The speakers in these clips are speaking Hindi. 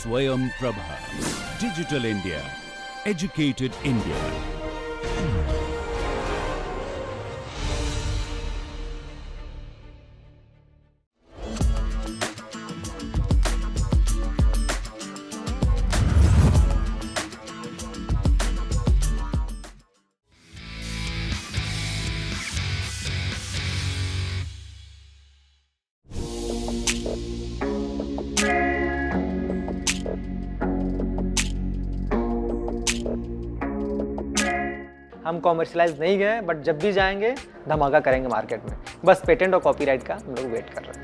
Swayam Prabha. Digital India. Educated India. हम कॉमर्शलाइज नहीं गए, बट जब भी जाएंगे धमाका करेंगे मार्केट में। बस पेटेंट और कॉपीराइट का हम लोग वेट कर रहे हैं।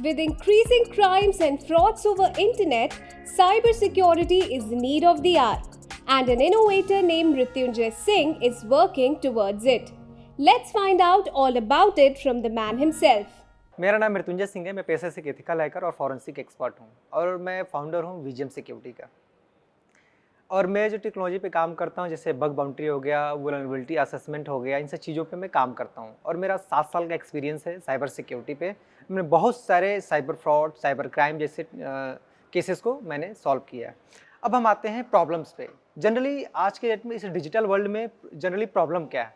With increasing crimes and frauds over internet, cybersecurity is the need of the hour, and an innovator named Rityunjay Singh is working towards it. Let's find out all about it from the man himself. मेरा नाम मृत्युंजय सिंह है। मैं पेशे से एथिकल हैकर और फॉरेंसिक एक्सपर्ट हूँ, और मैं फाउंडर हूँ विजियम सिक्योरिटी का। और मैं जो टेक्नोलॉजी पे काम करता हूँ, जैसे बग बाउंड्री हो गया, वल्नरेबिलिटी असेसमेंट हो गया, इन सब चीज़ों पे मैं काम करता हूँ। और मेरा 7 साल का एक्सपीरियंस है साइबर सिक्योरिटी पे। मैंने बहुत सारे साइबर फ्रॉड, साइबर क्राइम जैसे केसेस को मैंने सॉल्व किया है। अब हम आते हैं प्रॉब्लम्स पे। जनरली आज के डेट में इस डिजिटल वर्ल्ड में जनरली प्रॉब्लम क्या है?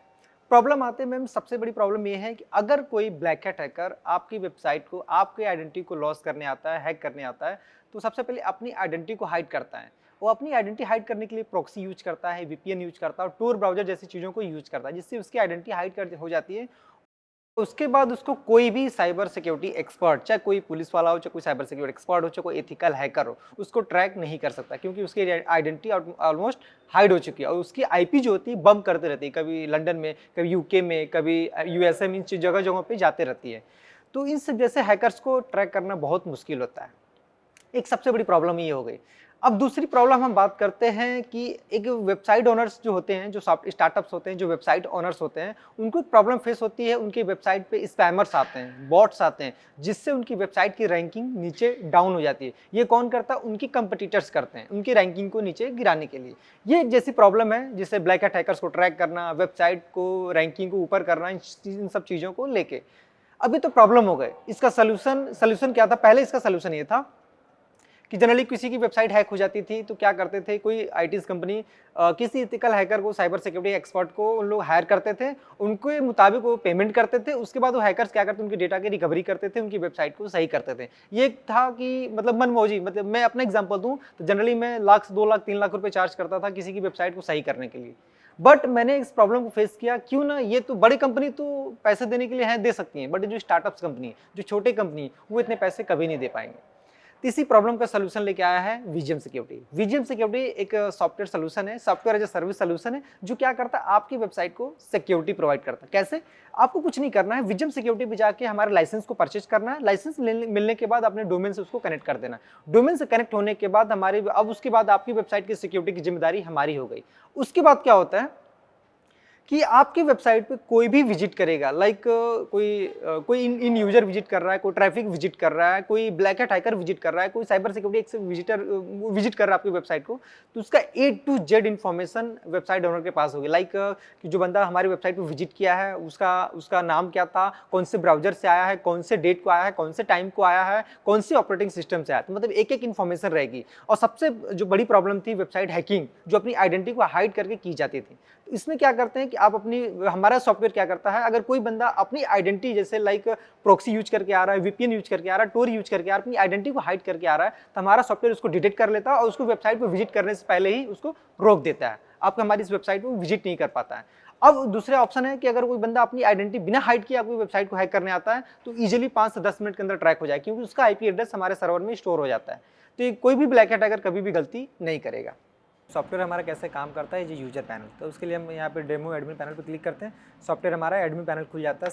प्रॉब्लम आते हैं मैम, सबसे बड़ी प्रॉब्लम ये है कि अगर कोई ब्लैक हैट हैकर आपकी वेबसाइट को, आपके आइडेंटिटी को लॉस करने आता है, हैक करने आता है, तो सबसे पहले अपनी आइडेंटिटी को हाइड करता है। वो अपनी आइडेंटिटी हाइड करने के लिए प्रॉक्सी यूज करता है, वीपीएन यूज करता है और टूर ब्राउजर जैसी चीज़ों को यूज करता है, जिससे उसकी आइडेंटिटी हाइड हो जाती है। उसके बाद उसको कोई भी साइबर सिक्योरिटी एक्सपर्ट, चाहे कोई पुलिस वाला हो, चाहे कोई साइबर सिक्योरिटी एक्सपर्ट हो, चाहे कोई एथिकल हैकर हो, उसको ट्रैक नहीं कर सकता, क्योंकि उसकी आइडेंटिटी ऑलमोस्ट हाइड हो चुकी है। और उसकी आईपी जो होती है बम्प करते रहती है, कभी लंदन में, कभी यूके में, कभी यूएसए में, इन जगह जगहों पे जाते रहती है। तो इन सब जैसे हैकर्स को ट्रैक करना बहुत मुश्किल होता है। एक सबसे बड़ी प्रॉब्लम ये हो गई। अब दूसरी प्रॉब्लम हम बात करते हैं कि एक वेबसाइट ओनर्स जो होते हैं, जो स्टार्टअप्स होते हैं, जो वेबसाइट ओनर्स होते हैं, उनको एक प्रॉब्लम फेस होती है। उनकी वेबसाइट पे स्पैमर्स आते हैं, बॉट्स आते हैं, जिससे उनकी वेबसाइट की रैंकिंग नीचे डाउन हो जाती है। ये कौन करता है? उनकी कंपटीटर्स करते हैं, उनकी रैंकिंग को नीचे गिराने के लिए। ये एक जैसी प्रॉब्लम है, जिससे ब्लैक हैट हैकर्स को ट्रैक करना, वेबसाइट को रैंकिंग को ऊपर करना, इन सब चीज़ों को लेके अभी तो प्रॉब्लम हो गए। इसका सोल्यूशन क्या था? पहले इसका सोल्यूशन ये था कि जनरली किसी की वेबसाइट हैक हो जाती थी, तो क्या करते थे, कोई आईटीज कंपनी किसी एथिकल हैकर को, साइबर सिक्योरिटी एक्सपर्ट को उन लोग हायर करते थे, उनके मुताबिक वो पेमेंट करते थे। उसके बाद वो हैकर्स क्या करते, उनके डेटा की रिकवरी करते थे, उनकी वेबसाइट को सही करते थे। ये था कि मतलब मनमौजी, मतलब मैं अपना एग्जांपल दूं तो जनरली मैं लाख, 2 लाख, 3 लाख रुपए चार्ज करता था किसी की वेबसाइट को सही करने के लिए। बट मैंने इस प्रॉब्लम को फेस किया, क्यों ना, ये तो बड़ी कंपनी तो पैसे देने के लिए है, दे सकती है, बट जो स्टार्टअप्स कंपनी है, जो छोटे कंपनी, वो इतने पैसे कभी नहीं दे पाएंगे। इसी प्रॉब्लम का सोल्यूशन लेके आया है विजियम सिक्योरिटी। विजियम सिक्योरिटी एक सॉफ्टवेयर सोल्यूशन है, software as a service solution है, जो क्या करता है, आपकी वेबसाइट को सिक्योरिटी प्रोवाइड करता है। कैसे? आपको कुछ नहीं करना है, विजियम सिक्योरिटी पे जाके हमारे लाइसेंस को परचेज करना है। लाइसेंस मिलने के बाद अपने डोमेन से उसको कनेक्ट कर देना। डोमेन से कनेक्ट होने के बाद अब उसके बाद आपकी वेबसाइट की सिक्योरिटी की जिम्मेदारी हमारी हो गई। उसके बाद क्या होता है कि आपकी वेबसाइट पे कोई भी विजिट करेगा, लाइक कोई इन यूजर विजिट कर रहा है, कोई ट्रैफिक विजिट कर रहा है, कोई ब्लैक हैट हैकर विजिट कर रहा है, कोई साइबर सिक्योरिटी विजिटर विजिट कर रहा है आपकी वेबसाइट को, तो उसका A to Z information website owner के पास होगी। लाइक कि जो बंदा हमारी वेबसाइट पे विजिट किया है, उसका नाम क्या था, कौन से ब्राउजर से आया है, कौन से डेट को आया है, कौन से टाइम को आया है, कौन सी ऑपरेटिंग सिस्टम से आया है, तो मतलब एक एक इन्फॉर्मेशन रहेगी। और सबसे जो बड़ी प्रॉब्लम थी वेबसाइट हैकिंग, जो अपनी आइडेंटिटी को हाइड करके की जाती थी। तो इसमें क्या करते हैं कि आप हमारा सॉफ्टवेयर क्या करता है, अगर कोई बंदा अपनी आइडेंटिटी, जैसे लाइक प्रॉक्सी यूज करके आ रहा है, वीपीएन यूज करके आ रहा है, टोर यूज करके आ रहा है, अपनी आइडेंटिटी को हाइड करके आ रहा है, तो हमारा सॉफ्टवेयर उसको डिटेक्ट कर लेता है और उसको वेबसाइट पर विजिट करने से पहले ही उसको रोक देता है, आपको हमारी इस वेबसाइट पर विजिट नहीं कर पाता है। अब दूसरा ऑप्शन है कि अगर कोई बंदा अपनी आइडेंटिटी बिना हाइड किए आपकी वेबसाइट को हैक करने आता है, तो इजीली 5 से 10 मिनट के अंदर ट्रैक हो जाए, क्योंकि उसका आईपी एड्रेस हमारे सर्वर में स्टोर हो जाता है। तो कोई भी ब्लैक हैट हैकर कभी भी गलती नहीं करेगा। सॉफ्टवेयर हमारा कैसे काम करता है, ये यूजर पैनल, तो उसके लिए हम यहाँ पे डेमो एडमिन पैनल पर क्लिक करते हैं। सॉफ्टवेयर हमारा एडमिन पैनल खुल जाता है,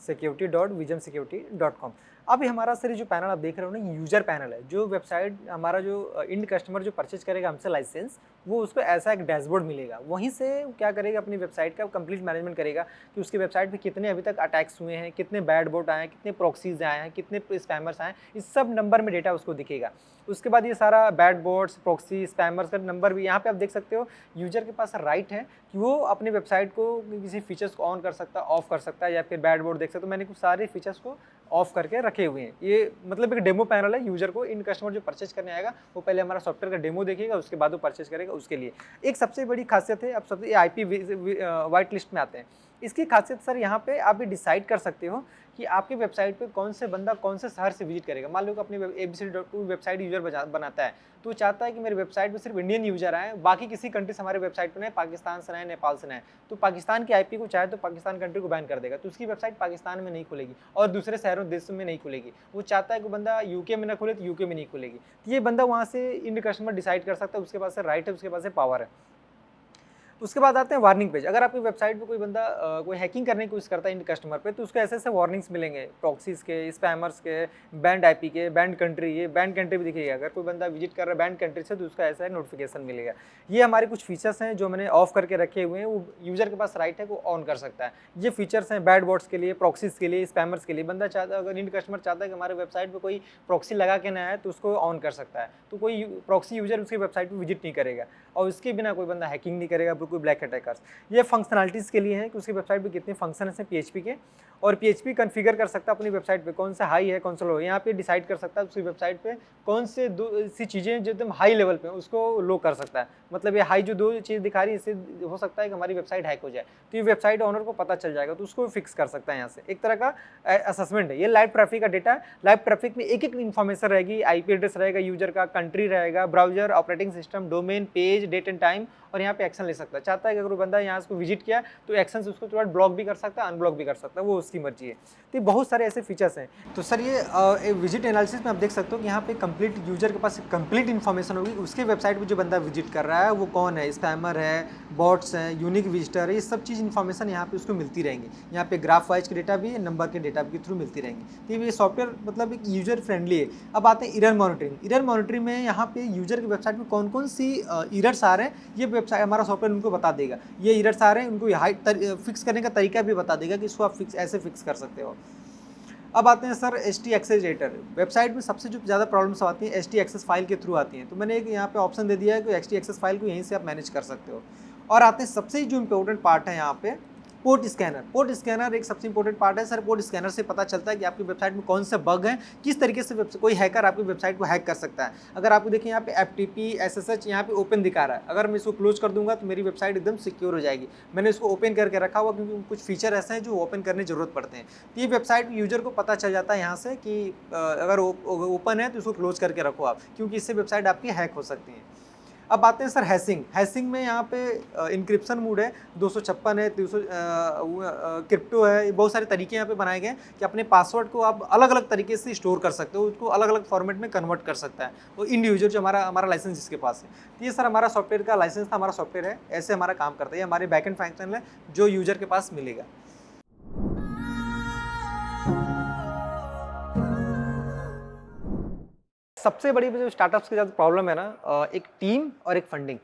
security.vigiumsecurity.com। अब हमारा सर जो पैनल आप देख रहे हो ना, यूजर पैनल है। जो वेबसाइट हमारा जो इंड कस्टमर जो परचेज करेगा हमसे लाइसेंस, वो उसको ऐसा एक डैशबोर्ड मिलेगा, वहीं से क्या करेगा, अपनी वेबसाइट का कंप्लीट मैनेजमेंट करेगा कि उसकी वेबसाइट पे कितने अभी तक अटैक्स हुए हैं, कितने बैड बोट आए हैं, कितने प्रॉक्सीज आए हैं, कितने स्पैमर्स आए हैं, इस सब नंबर में डेटा उसको दिखेगा। उसके बाद ये सारा बैड बोट्स, प्रॉक्सी, स्पैमर्स का नंबर भी यहाँ पे आप देख सकते हो। यूजर के पास राइट है कि वो अपनी वेबसाइट को किसी फीचर्स को ऑन कर सकता है, ऑफ कर सकता है, या फिर बैड बोर्ड देख सकते हो। मैंने कुछ सारे फीचर्स को ऑफ करके रखे हुए हैं। ये मतलब एक डेमो पैनल है, यूजर को इन कस्टमर जो परचेज करने आएगा वो पहले हमारा सॉफ्टवेयर का डेमो देखेगा, उसके बाद वो परचेज करेगा उसके लिए। एक सबसे बड़ी खासियत है, अब सबसे IP वाइट लिस्ट में आते हैं। इसकी खासियत सर यहाँ पे आप ये डिसाइड कर सकते हो कि आपकी वेबसाइट पे कौन से बंदा कौन से शहर से विजिट करेगा। मान लो कि अपनी abc.com वेबसाइट यूजर बनाता है, तो चाहता है कि मेरे वेबसाइट पे सिर्फ इंडियन यूजर आए, बाकी किसी कंट्री से हमारे वेबसाइट पे नहीं, पाकिस्तान से नहीं, नेपाल से नहीं, तो पाकिस्तान की IP को चाहे तो पाकिस्तान कंट्री को बैन कर देगा, तो उसकी वेबसाइट पाकिस्तान में नहीं खुलेगी और दूसरे शहरों देशों में नहीं खुलेगी। वो चाहता है कि बंदा यूके में ना खुले तो यूके में नहीं खुलेगी। तो ये बंदा वहाँ से इंड कस्टमर डिसाइड कर सकता है, उसके पास से राइट है, उसके पास से पावर है। उसके बाद आते हैं वार्निंग पेज। अगर आपकी वेबसाइट पे कोई बंदा कोई हैकिंग करने की कोशिश करता है इन कस्टमर पे, तो उसको ऐसे ऐसे वार्निंग्स मिलेंगे, प्रॉक्सीज के, स्पैमर्स के, बैंड IP के, बैंड कंट्री, ये बैंड कंट्री भी दिखेगा। अगर कोई बंदा विजिट कर रहा है बैंड कंट्री से, तो उसका ऐसा नोटिफिकेशन मिलेगा। ये हमारे कुछ फीचर्स हैं जो मैंने ऑफ करके रखे हुए हैं, वो यूजर के पास राइट है वो ऑन कर सकता है। ये फीचर्स हैं बैड बॉट्स के लिए, प्रॉक्सीज के लिए, स्पैमर्स के लिए। बंदा चाहता है, अगर इन कस्टमर चाहता है कि हमारे वेबसाइट पर कोई प्रॉक्सी लगा के ना आए, तो उसको ऑन कर सकता है, तो कोई प्रॉक्सी यूजर उसकी वेबसाइट पर विजिट नहीं करेगा और उसके बिना कोई बंदा हैकिंग नहीं करेगा, कोई ब्लैक अटैकर्स। ये फंक्शनलिटीज़ के लिए है कि उसकी वेबसाइट पे कितने फंक्शन हैं PHP के, और PHP कॉन्फ़िगर कर सकता है अपनी वेबसाइट पे कौन सा हाई है कौन सा लो है। यहाँ पे डिसाइड कर सकता है उसकी वेबसाइट पे कौन से दो ऐसी चीज़ें जो एकदम हाई लेवल पे उसको लो कर सकता है। मतलब ये हाई जो दो चीज़ दिखा रही है, इससे हो सकता है कि हमारी वेबसाइट हैक हो जाए, तो ये वेबसाइट ओनर को पता चल जाएगा, तो उसको फिक्स कर सकता है। यहाँ से एक तरह का असेसमेंट है। ये लाइव ट्रैफिक का डेटा है। लाइव ट्रैफिक में एक एक इन्फॉर्मेशन रहेगी, IP एड्रेस रहेगा यूजर का, कंट्री रहेगा, browser, operating system, domain, page, date and time, और यहाँ पे एक्शन ले सकता है। चाहता है कि अगर वो बंदा यहाँ से विजिट किया तो एक्शन से उसको तुरंत ब्लॉक भी कर सकता है, अनब्लॉक भी कर सकता है, वो उसकी मर्जी है। तो बहुत सारे ऐसे फीचर्स हैं। तो सर ये विजिट एनालिसिस में आप देख सकते हो कि यहाँ पे कंप्लीट यूजर के पास कंप्लीट इन्फॉर्मेशन होगी, उसके वेबसाइट पे जो बंदा विजिट कर रहा है वो कौन है, स्पैमर है, बॉट्स हैं, यूनिक विजिटर है, ये सब चीज़ इन्फॉर्मेशन यहाँ पे उसको मिलती रहेंगी। यहाँ पे ग्राफ वाइज के डेटा भी, नंबर के डेटा के थ्रू मिलती रहेंगी। तो ये सॉफ्टवेयर मतलब एक यूजर फ्रेंडली है। अब आते हैं एरर मॉनिटरिंग। एरर मॉनिटरिंग में यहाँ पे यूजर की वेबसाइट में कौन कौन सी एरर्स आ रहे हैं, ये वेबसाइट हमारा सॉफ्टवेयर उनको बता देगा। ये एरर्स आ रहे हैं, उनको फिक्स करने का तरीका भी बता देगा कि इसको आप ऐसे फिक्स कर सकते हो। अब आते हैं सर HT-Access एडिटर। वेबसाइट में सबसे जो ज़्यादा प्रॉब्लम्स आती हैं HT-Access फाइल के थ्रू आती हैं, तो मैंने एक यहाँ पे ऑप्शन दे दिया है कि HT-Access फाइल को यहीं से आप मैनेज कर सकते हो। और आते हैं सबसे जो इम्पोर्टेंट पार्ट है यहाँ पे, पोर्ट स्कैनर। पोर्ट स्कैनर एक सबसे इंपॉर्टेंट पार्ट है सर। पोर्ट स्कैनर से पता चलता है कि आपकी वेबसाइट में कौन से बग हैं, किस तरीके से कोई हैकर आपकी वेबसाइट को हैक कर सकता है। अगर आपको देखिए यहाँ पे FTP SSH यहाँ पे ओपन दिखा रहा है, अगर मैं इसको क्लोज कर दूंगा तो मेरी वेबसाइट एकदम सिक्योर हो जाएगी। मैंने इसको ओपन करके रखा हुआ क्योंकि कुछ फीचर ऐसे हैं जो ओपन करने की जरूरत पड़ते हैं। तो ये वेबसाइट यूजर को पता चल जाता है यहाँ से कि अगर ओपन है तो उसको क्लोज करके रखो आप, क्योंकि इससे वेबसाइट आपकी हैक हो सकती है। अब आते हैं सर हैशिंग। हैशिंग में यहाँ पे इंक्रिप्शन मोड है, 256 है, 300 क्रिप्टो है, बहुत सारे तरीके यहाँ पे बनाए गए हैं कि अपने पासवर्ड को आप अलग अलग तरीके से स्टोर कर सकते हो, उसको अलग अलग फॉर्मेट में कन्वर्ट कर सकता है वो इंडिविजुअल जो हमारा लाइसेंस जिसके पास है। तो ये सर हमारा सॉफ्टवेयर का लाइसेंस था, हमारा सॉफ्टवेयर है, ऐसे हमारा काम करता है। ये हमारे बैकएंड फंक्शन है जो यूजर के पास मिलेगा। सबसे बड़ी जो स्टार्टअप्स की ज़्यादा प्रॉब्लम है ना, एक टीम और एक फंडिंग।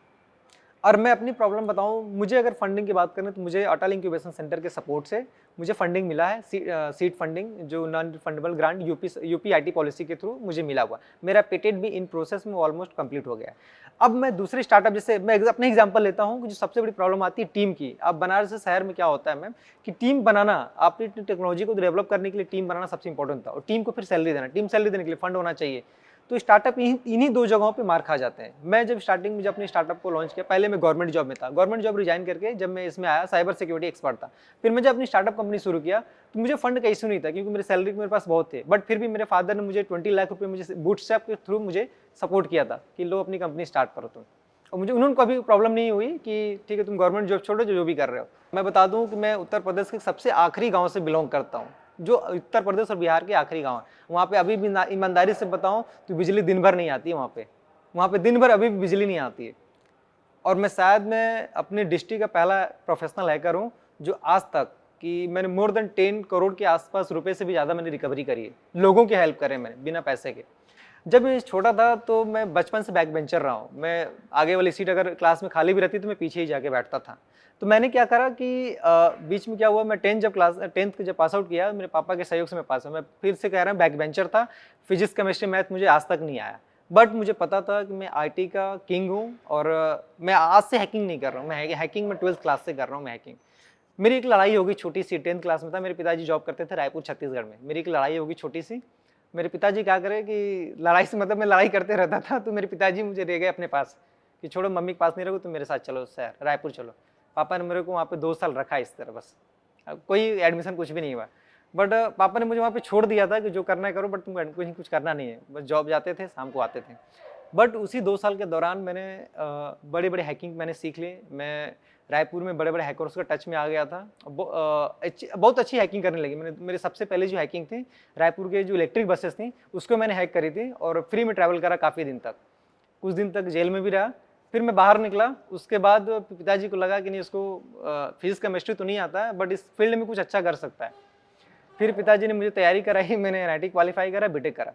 और मैं अपनी प्रॉब्लम बताऊं, मुझे अगर फंडिंग की बात करें तो मुझे अटल इंक्यूबेशन सेंटर के सपोर्ट से मुझे फंडिंग मिला है, सीड फंडिंग जो non refundable grant UP IT policy के थ्रू मुझे मिला हुआ। मेरा पेटेंट भी इन प्रोसेस में ऑलमोस्ट कंप्लीट हो गया है। अब मैं दूसरी स्टार्टअप, जैसे मैं अपने एग्जांपल लेता हूं कि जो सबसे बड़ी प्रॉब्लम आती है टीम की। अब बनारस शहर में क्या होता है मैम कि टीम बनाना, अपनी टेक्नोलॉजी को डेवलप करने के लिए टीम बनाना सबसे इंपॉर्टेंट था, और टीम को फिर सैलरी देना, टीम सैलरी देने के लिए फंड होना चाहिए। तो स्टार्टअप इन्हीं दो जगहों पे मार खा जाते हैं। मैं जब स्टार्टिंग में जब अपने स्टार्टअप को लॉन्च किया, पहले मैं गवर्नमेंट जॉब में था, गवर्नमेंट जॉब रिजाइन करके जब मैं इसमें आया, साइबर सिक्योरिटी एक्सपर्ट था। फिर मैं जब अपनी स्टार्टअप कंपनी शुरू किया तो मुझे फंड का इशू नहीं था, क्योंकि मेरे सैलरी मेरे पास बहुत थे। बट फिर भी मेरे फादर ने मुझे 20 लाख रुपये मुझे बूटस्ट्रैप के थ्रू मुझे सपोर्ट किया था कि लो अपनी कंपनी स्टार्ट करो तुम। और मुझे उन्होंने कभी प्रॉब्लम नहीं हुई कि ठीक है तुम गवर्नमेंट जॉब छोड़ो, जो भी कर रहे हो। मैं बता दूं कि मैं उत्तर प्रदेश के सबसे आखिरी गाँव से बिलोंग करता हूँ, जो उत्तर प्रदेश और बिहार के आखिरी गांव है। वहाँ पे अभी भी ईमानदारी से बताऊं तो बिजली दिन भर नहीं आती है वहाँ पे दिन भर अभी भी बिजली नहीं आती है। और मैं अपने डिस्ट्रिक्ट का पहला प्रोफेशनल हैकर हूँ जो आज तक कि मैंने मोर देन 10 करोड़ के आसपास रुपए से भी ज़्यादा मैंने रिकवरी करी है, लोगों की हेल्प करे मैंने बिना पैसे के। जब मैं छोटा था तो मैं बचपन से बैक बेंचर रहा हूँ। मैं आगे वाली सीट अगर क्लास में खाली भी रहती तो मैं पीछे ही जाके बैठता था। तो मैंने क्या करा कि बीच में क्या हुआ, मैं 10th जब पास आउट किया, मेरे पापा के सहयोग से मैं पास हुआ। मैं फिर से कह रहा हूँ बैक बेंचर था, फिजिक्स केमिस्ट्री मैथ मुझे आज तक नहीं आया। बट मुझे पता था कि मैं IT का किंग हूँ, और मैं आज से हैकिंग नहीं कर रहा हूँ, मैं हैकिंग में 12th क्लास से कर रहा हूँ मैं हैकिंग। मेरी एक लड़ाई होगी छोटी सी, 10th क्लास में था, मेरे पिताजी जॉब करते थे रायपुर छत्तीसगढ़ में। मेरी एक लड़ाई होगी छोटी सी, मेरे पिताजी क्या करे कि लड़ाई से मतलब मैं लड़ाई करते रहता था, तो मेरे पिताजी मुझे ले गए अपने पास कि छोड़ो, मम्मी के पास नहीं रहोगे तो मेरे साथ चलो शहर रायपुर चलो। पापा ने मेरे को वहाँ पे 2 साल रखा इस तरह, बस कोई एडमिशन कुछ भी नहीं हुआ। बट पापा ने मुझे वहाँ पे छोड़ दिया था कि जो करना है करो, बट तुम कुछ करना नहीं है। बस जॉब जाते थे, शाम को आते थे। बट उसी 2 साल के दौरान मैंने बड़े बड़े हैकिंग मैंने सीख ली। मैं रायपुर में बड़े बड़े हैकर्स के टच में आ गया था। बहुत अच्छी हैकिंग करने लगी। मेरे सबसे पहले जो हैकिंग थी, रायपुर के जो इलेक्ट्रिक बसेस थी उसको मैंने हैक करी थी और फ्री में ट्रैवल करा काफ़ी दिन तक। कुछ दिन तक जेल में भी रहा, फिर मैं बाहर निकला। उसके बाद पिताजी को लगा कि नहीं, उसको फिजिक्स केमिस्ट्री तो नहीं आता है बट इस फील्ड में कुछ अच्छा कर सकता है। फिर पिताजी ने मुझे तैयारी कराई, मैंने NIT क्वालिफाई करा, बीटेक करा।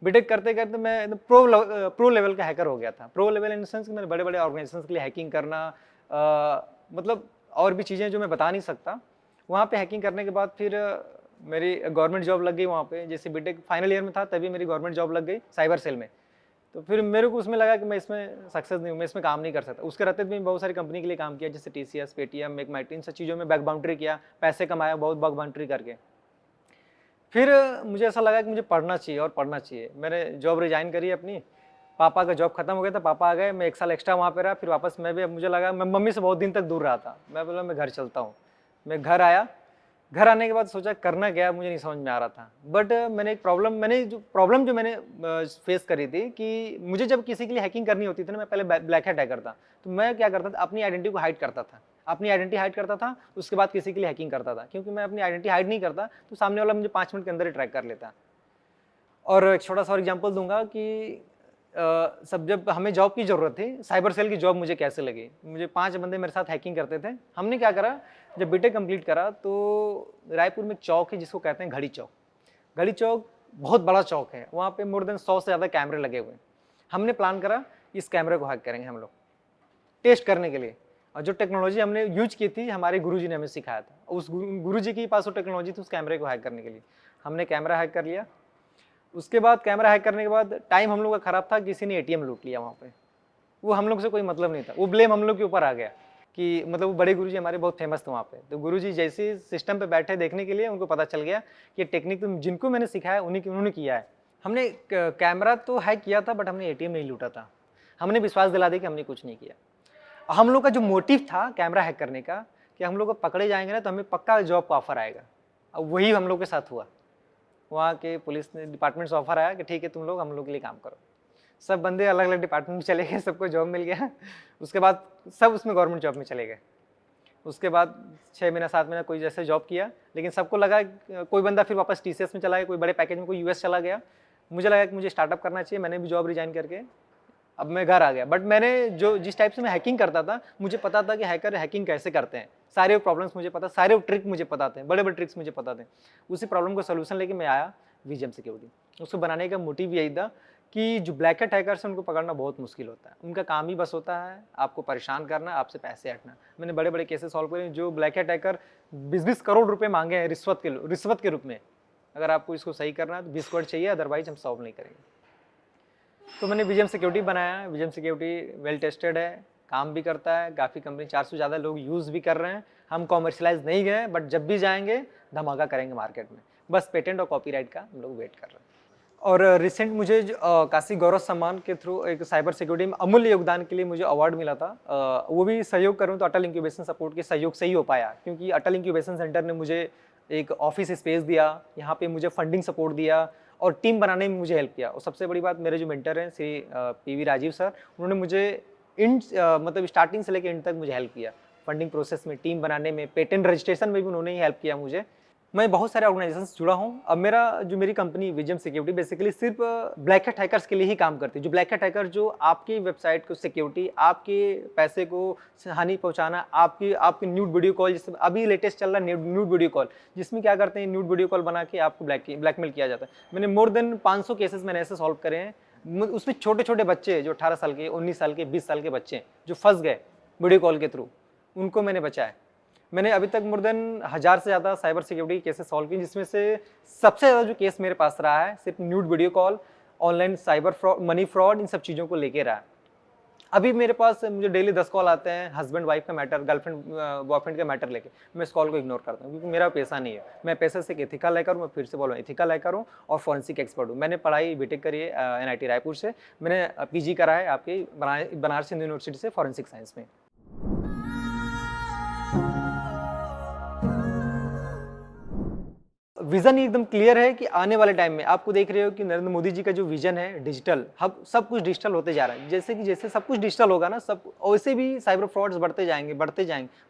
बीटेक करते करते मैं प्रो लेवल का हैकर हो गया था। Pro level in the sense कि मैंने बड़े बड़े ऑर्गेनाइजेशंस के लिए हैकिंग करना, मतलब और भी चीज़ें जो मैं बता नहीं सकता। वहाँ पे हैकिंग करने के बाद फिर मेरी गवर्नमेंट जॉब लग गई वहाँ पे। जैसे बीटेक फाइनल ईयर में था तभी मेरी गवर्नमेंट जॉब लग गई साइबर सेल में। तो फिर मेरे को उसमें लगा कि मैं इसमें सक्सेस नहीं हूँ, मैं इसमें काम नहीं कर सकता। उसके रहते भी बहुत सारी कंपनी के लिए काम किया, जैसे TCS, पेटीएम, मेकमाइटी, इन सब चीज़ों में बैक बाउंड्री किया, पैसे कमाया बहुत बैक बाउंड्री करके। फिर मुझे ऐसा लगा कि मुझे पढ़ना चाहिए और पढ़ना चाहिए। मैंने जॉब रिजाइन करी अपनी, पापा का जॉब खत्म हो गया था, पापा आ गए, मैं 1 साल एक्स्ट्रा वहाँ पे रहा। फिर वापस मैं भी, अब मुझे लगा, मैं मम्मी से बहुत दिन तक दूर रहा था। मैं बोला मैं घर चलता हूँ। मैं घर आया, घर आने के बाद सोचा करना क्या है मुझे नहीं समझ में आ रहा था। बट मैंने जो प्रॉब्लम मैंने फेस करी थी कि मुझे जब किसी के लिए हैकिंग करनी होती थी ना, मैं पहले ब्लैक हैट हैकर था। तो मैं क्या करता था, अपनी आइडेंटिटी को हाइड करता था। अपनी आइडेंटिटी हाइड करता था, उसके बाद किसी के लिए हैकिंग करता था। क्योंकि मैं अपनी आइडेंटिटी हाइड नहीं करता तो सामने वाला मुझे 5 मिनट के अंदर ही ट्रैक कर लेता। और एक छोटा सा और एग्जाम्पल दूंगा कि सब जब हमें जॉब की ज़रूरत थी, साइबर सेल की जॉब मुझे कैसे लगी। मुझे 5 बंदे मेरे साथ हैकिंग करते थे। हमने क्या करा, जब बीटेक कंप्लीट करा तो रायपुर में एक चौक है जिसको कहते हैं घड़ी चौक। घड़ी चौक बहुत बड़ा चौक है, वहाँ पे मोर देन 100 से ज़्यादा कैमरे लगे हुए हैं। हमने प्लान करा इस कैमरे को हैक करेंगे हम लोग, टेस्ट करने के लिए। और जो टेक्नोलॉजी हमने यूज की थी, हमारे गुरुजी ने हमें सिखाया था। उस गुरुजी के पास वो टेक्नोलॉजी थी उस कैमरे को हैक करने के लिए। हमने कैमरा हैक कर लिया। उसके बाद कैमरा हैक करने के बाद टाइम हम लोग का ख़राब था, किसी ने ATM लूट लिया वहाँ पे। वो हम लोग से कोई मतलब नहीं था, वो ब्लेम हम लोग के ऊपर आ गया कि मतलब वो बड़े गुरुजी हमारे बहुत फेमस थे वहाँ पे। तो गुरुजी जैसे ही सिस्टम पे बैठे देखने के लिए, उनको पता चल गया कि टेक्निक तो जिनको मैंने सिखाया उन्होंने किया है। हमने कैमरा तो हैक किया था बट हमने ATM नहीं लूटा था। हमने विश्वास दिला दिया कि हमने कुछ नहीं किया। हम लोग का जो मोटिव था कैमरा हैक करने का कि हम लोग को पकड़े जाएंगे ना तो हमें पक्का जॉब का ऑफर आएगा। अब वही हम लोग के साथ हुआ। वहाँ के पुलिस ने डिपार्टमेंट से ऑफर आया कि ठीक है तुम लोग हम लोग के लिए काम करो। सब बंदे अलग अलग डिपार्टमेंट में चले गए, सबको जॉब मिल गया। उसके बाद सब उसमें गवर्नमेंट जॉब में चले गए। उसके बाद 6 महीना 7 महीना कोई जैसे जॉब किया, लेकिन सबको लगा, कोई बंदा फिर वापस TCS में चला गया, कोई बड़े पैकेज में, कोई US चला गया। मुझे लगा कि मुझे स्टार्टअप करना चाहिए। मैंने भी जॉब रिजाइन करके अब मैं घर आ गया। बट मैंने जिस टाइप से मैं हैकिंग करता था, मुझे पता था कि हैकर हैकिंग कैसे करते हैं। सारे प्रॉब्लम्स मुझे पता, सारे ट्रिक मुझे पता थे, बड़े बड़े ट्रिक्स मुझे पता थे। उसी प्रॉब्लम को सोल्यूशन लेके मैं आया VGM सिक्योरिटी। उसको बनाने का मोटिव यही था कि जो ब्लैक हैट हैकर्स हैं उनको पकड़ना बहुत मुश्किल होता है। उनका काम ही बस होता है आपको परेशान करना, आपसे पैसे हटना। मैंने बड़े बड़े केसेस सॉल्व करे जो ब्लैक हैट हैकर 20-20 करोड़ रुपए मांगे हैं रिश्वत के रूप में। अगर आपको इसको सही करना है तो 20 करोड़ चाहिए, अदरवाइज हम सॉल्व नहीं करेंगे। तो मैंने VGM सिक्योरिटी बनाया। VGM सिक्योरिटी वेल टेस्टेड है, काम भी करता है, काफ़ी कंपनी 400 से ज़्यादा लोग यूज़ भी कर रहे हैं। हम कॉमर्शलाइज नहीं गए बट जब भी जाएंगे धमाका करेंगे मार्केट में। बस पेटेंट और कॉपीराइट का हम लोग वेट कर रहे हैं। और रिसेंट मुझे काशी गौरव सम्मान के थ्रू एक साइबर सिक्योरिटी में अमूल्य योगदान के लिए मुझे अवार्ड मिला था। वो भी सहयोग करूँ तो अटल इंक्यूबेशन सपोर्ट के सहयोग से ही हो पाया, क्योंकि अटल इंक्यूबेशन सेंटर ने मुझे एक ऑफिस स्पेस दिया, यहाँ पे मुझे फंडिंग सपोर्ट दिया और टीम बनाने में मुझे हेल्प किया। और सबसे बड़ी बात, मेरे जो मेंटर हैं श्री PV राजीव सर, उन्होंने मुझे मतलब स्टार्टिंग से लेकर एंड तक मुझे हेल्प किया। फंडिंग प्रोसेस में, टीम बनाने में, पेटेंट रजिस्ट्रेशन में भी उन्होंने ही हेल्प किया मुझे। मैं बहुत सारे ऑर्गेनाइजेशन से जुड़ा हूँ। अब जो मेरी कंपनी VGM सिक्योरिटी बेसिकली सिर्फ ब्लैक हैट हैकर्स के लिए ही काम करती है। जो ब्लैक हैट हैकर जो आपकी वेबसाइट को सिक्योरिटी, आपके पैसे को हानि पहुंचाना, आपकी न्यूड वीडियो कॉल, जिसमें अभी लेटेस्ट चल रहा है न्यूड वीडियो कॉल, जिसमें क्या करते हैं न्यूड वीडियो कॉल बना के आपको ब्लैकमेल किया जाता है। मैंने मोर देन 500 केसेस मैंने ऐसे सॉल्व करे हैं। उसमें छोटे छोटे बच्चे जो 18 साल के, 19 साल के, 20 साल के बच्चे जो फंस गए वीडियो कॉल के थ्रू, उनको मैंने बचाया। मैंने अभी तक मोर देन 1000 से ज़्यादा साइबर सिक्योरिटी केसेस सॉल्व किए, जिसमें से सबसे ज़्यादा जो केस मेरे पास रहा है सिर्फ nude video call, online cyber fraud, money fraud, इन सब चीज़ों को लेके रहा है। अभी मेरे पास मुझे डेली 10 कॉल आते हैं हस्बैंड वाइफ का मैटर, गर्लफ्रेंड बॉयफ्रेंड का मैटर लेके। मैं इस कॉल को इग्नोर करता हूँ क्योंकि मेरा पैसा नहीं है। मैं पैसे से एक एथिकल हैकर हूँ, मैं फिर से बोल रहा हूँ एथिकल हैकर हूँ और फॉरेंसिक एक्सपर्ट हूँ। मैंने पढ़ाई बीटेक करी है NIT रायपुर से, मैंने PG करा है आपकी बनारस हिंदू यूनिवर्सिटी से फॉरेंसिक साइंस में। विजन एकदम क्लियर है कि आने वाले टाइम में आपको देख रहे हो कि नरेंद्र मोदी जी का जो विजन है डिजिटल हब, सब कुछ डिजिटल होते जा रहा है। जैसे सब कुछ डिजिटल होगा ना, सब वैसे भी साइबर फ्रॉड्स बढ़ते जाएंगे,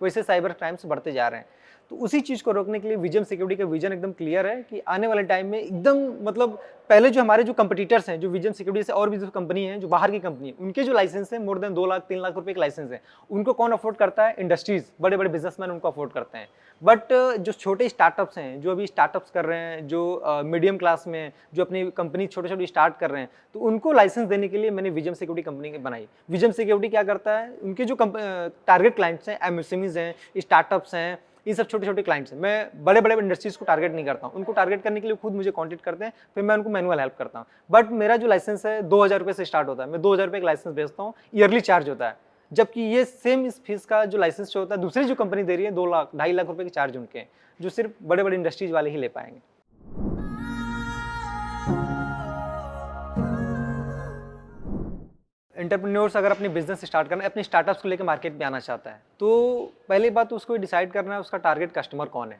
वैसे साइबर क्राइम्स बढ़ते जा रहे हैं। तो उसी चीज़ को रोकने के लिए विजन सिक्योरिटी का विजन एकदम क्लियर है कि आने वाले टाइम में एकदम मतलब पहले जो हमारे जो कंपटीटर्स हैं, जो विजन सिक्योरिटी से और भी जो कंपनी है, जो बाहर की कंपनी है, उनके जो लाइसेंस है मोर देन 2 लाख 3 लाख रुपए के लाइसेंस है, उनको कौन अफोर्ड करता है? इंडस्ट्रीज, बड़े बड़े बिजनेसमैन उनको अफोर्ड करते हैं। बट जो छोटे स्टार्टअप्स हैं, जो अभी स्टार्टअप्स कर रहे हैं, जो मीडियम क्लास में जो अपनी कंपनी छोटे स्टार्ट कर रहे हैं, तो उनको लाइसेंस देने के लिए मैंने विजन सिक्योरिटी कंपनी बनाई। विजन सिक्योरिटी क्या करता है? उनके जो टारगेट क्लाइंट्स हैं, MSMEs हैं, स्टार्टअप्स हैं, ये सब छोटे क्लाइंट्स हैं। मैं बड़े बड़े इंडस्ट्रीज को टारगेट नहीं करता हूँ। उनको टारगेट करने के लिए खुद मुझे कॉन्टेक्ट करते हैं, फिर मैं उनको मैनुअल हेल्प करता हूँ। बट मेरा जो लाइसेंस है 2000 रुपये से स्टार्ट होता है। मैं 2000 रुपये का लाइसेंस बेचता हूँ, ईयरली चार्ज होता है। जबकि ये सेम इस फीस का जो लाइसेंस होता है दूसरी जो कंपनी दे रही है 2 लाख 2.5 लाख रुपए के चार्ज उनके हैं, जो सिर्फ बड़े बड़े इंडस्ट्रीज वाले ही ले पाएंगे। एंटरप्रेन्योर्स अगर अपनी बिजनेस स्टार्ट करना है, अपने स्टार्टअप्स को लेकर मार्केट में आना चाहता है, तो पहली बात तो उसको डिसाइड करना है उसका टारगेट कस्टमर कौन है।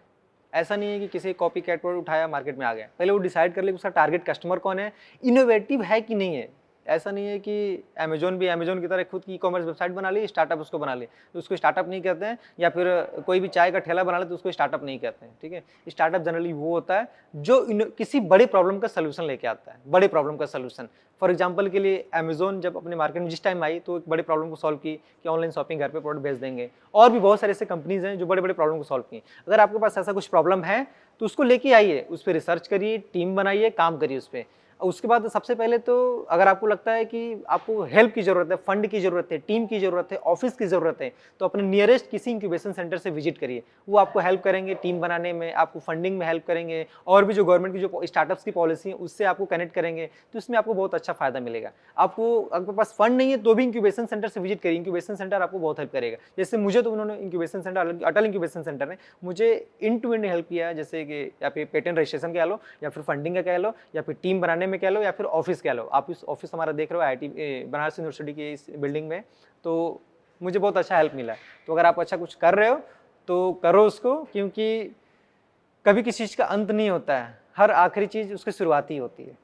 ऐसा नहीं है कि किसी कॉपी कैट प्रोडक्ट उठाया मार्केट में आ गया, पहले वो डिसाइड कर ले उसका टारगेट कस्टमर कौन है, इनोवेटिव है कि नहीं है। ऐसा नहीं है कि अमेजोन भी अमेजोन की तरह खुद की ई-कॉमर्स वेबसाइट बना ली, स्टार्टअप उसको बना ली, तो उसको स्टार्टअप नहीं कहते हैं। या फिर कोई भी चाय का ठेला बना ले तो उसको स्टार्टअप नहीं कहते हैं। ठीक है, स्टार्टअप जनरली वो होता है जो किसी बड़े प्रॉब्लम का सलूशन लेके आता है, बड़े प्रॉब्लम का सलूशन। फॉर एग्जाम्पल के लिए अमेजोन जब अपने मार्केट में जिस टाइम आई तो एक बड़े प्रॉब्लम को सॉल्व की कि ऑनलाइन शॉपिंग घर पे प्रोडक्ट भेज देंगे। और भी बहुत सारे ऐसे कंपनीज हैं जो बड़े बड़े प्रॉब्लम को सॉल्व की। अगर आपके पास ऐसा कुछ प्रॉब्लम है तो उसको लेके आइए, उस पर रिसर्च करिए, टीम बनाइए, काम करिए उस पर। उसके बाद सबसे पहले तो अगर आपको लगता है कि आपको हेल्प की ज़रूरत है, फंड की ज़रूरत है, टीम की ज़रूरत है, ऑफिस की ज़रूरत है, तो अपने नियरेस्ट किसी इंक्यूबेशन सेंटर से विजिट करिए। वो आपको हेल्प करेंगे टीम बनाने में, आपको फंडिंग में हेल्प करेंगे, और भी जो गवर्नमेंट की जो स्टार्टअप्स की पॉलिसी है उससे आपको कनेक्ट करेंगे, तो इसमें आपको बहुत अच्छा फायदा मिलेगा। आपके पास फंड नहीं है तो भी इंक्यूबेशन सेंटर से विजिट करिए, इंक्यूबेशन सेंटर आपको बहुत हेल्प करेगा। जैसे मुझे तो उन्होंने इंक्यूबेशन सेंटर, अटल इंक्यूबेशन सेंटर ने मुझे इन टू एंड हेल्प किया है, जैसे कि या फिर पेटेंट रजिस्ट्रेशन कह लो, या फिर फंडिंग का कह लो, या फिर टीम बनाने में कह लो, या फिर ऑफिस कह लो। आप इस ऑफिस हमारा देख रहे हो IIT बनारस यूनिवर्सिटी की इस बिल्डिंग में, तो मुझे बहुत अच्छा हेल्प मिला है। तो अगर आप अच्छा कुछ कर रहे हो तो करो उसको, क्योंकि कभी किसी चीज़ का अंत नहीं होता है, हर आखिरी चीज़ उसकी शुरुआत ही होती है।